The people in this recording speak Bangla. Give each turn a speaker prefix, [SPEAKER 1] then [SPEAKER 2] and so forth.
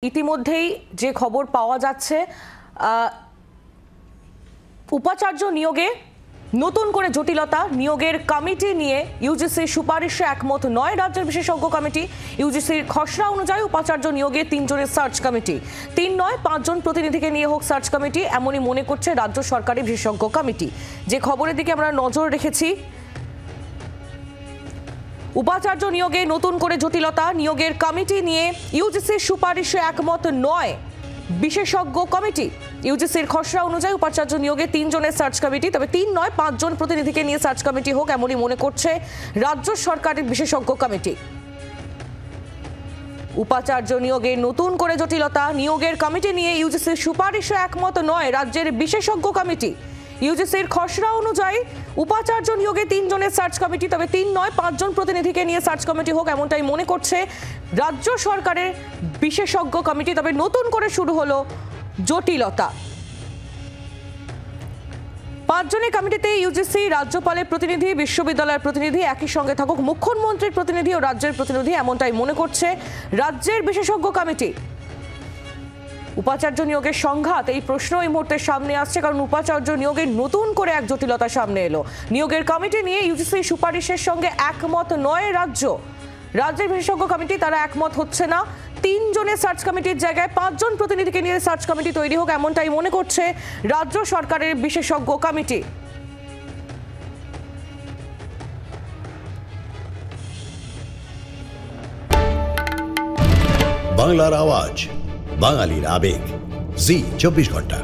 [SPEAKER 1] ইতিমধ্যেই যে খবর পাওয়া যাচ্ছে উপাচার্য নিয়োগে নতুন করে জটিলতা। নিয়োগের কমিটি নিয়ে ইউজিসির সুপারিশে একমত নয় রাজ্যের বিশেষজ্ঞ কমিটি। ইউজিসির খসড়া অনুযায়ী উপাচার্য নিয়োগে 3 জনের সার্চ কমিটি, 3 নয় 5 জন প্রতিনিধিকে নিয়ে হোক সার্চ কমিটি, এমনই মনে করছে রাজ্য সরকারি বিশেষজ্ঞ কমিটি। যে খবরের দিকে আমরা নজর রেখেছি, উপাচার্য নিয়োগে নতুন করে জটিলতা। নিয়োগের কমিটি নিয়ে ইউজিসির সুপারিশে একমত নয় বিশেষজ্ঞ কমিটি। ইউজিসির খসড়া অনুযায়ী উপাচার্য নিয়োগে 3 জনের সার্চ কমিটি, তবে 3 নয় 5 জন প্রতিনিধিকে নিয়ে সার্চ কমিটি হোক, এমনই মনে করছে রাজ্য সরকারের বিশেষজ্ঞ কমিটি। উপাচার্য নিয়োগে নতুন করে জটিলতা। নিয়োগের কমিটি নিয়ে ইউজিসির সুপারিশে একমত নয় রাজ্যের বিশেষজ্ঞ কমিটি। ইউজিসির খসড়া অনুযায়ী উপাচার্য নিয়োগে 3 জনের সার্চ কমিটি, তবে 3 নয় 5 জন প্রতিনিধিকে নিয়ে সার্চ কমিটি হোক, এমনটাই মনে করছে রাজ্য সরকারের বিশেষজ্ঞ কমিটি। তবে নতুন করে শুরু হলো জটিলতা। 5 জনের কমিটিতে ইউজিসি, রাজ্যপালের প্রতিনিধি, বিশ্ববিদ্যালয়ের প্রতিনিধি, একই সঙ্গে থাকুক মুখ্যমন্ত্রীর প্রতিনিধি ও রাজ্যের প্রতিনিধি, এমনটাই মনে করছে রাজ্যের বিশেষজ্ঞ কমিটি। উপাচার্য নিয়োগের সংঘাত, এই প্রশ্ন এই মুহূর্তে সামনে আসছে, কারণ উপাচার্য নিয়োগে নতুন করে এক জটিলতা সামনে এলো। নিয়োগের কমিটি নিয়ে ইউজিসি সুপারিশের সঙ্গে একমত নয় রাজ্যের বিশেষজ্ঞ কমিটি, তারা একমত হচ্ছে না। 3 জনের সার্চ কমিটির জায়গায় 5 জন প্রতিনিধিকে নিয়ে সার্চ কমিটি তৈরি হোক, এমনটাই মনে করছে রাজ্য সরকারের বিশেষজ্ঞ কমিটি।
[SPEAKER 2] বাংলার আওয়াজ, বাঙালির আবেগ, জি 24 ঘন্টা।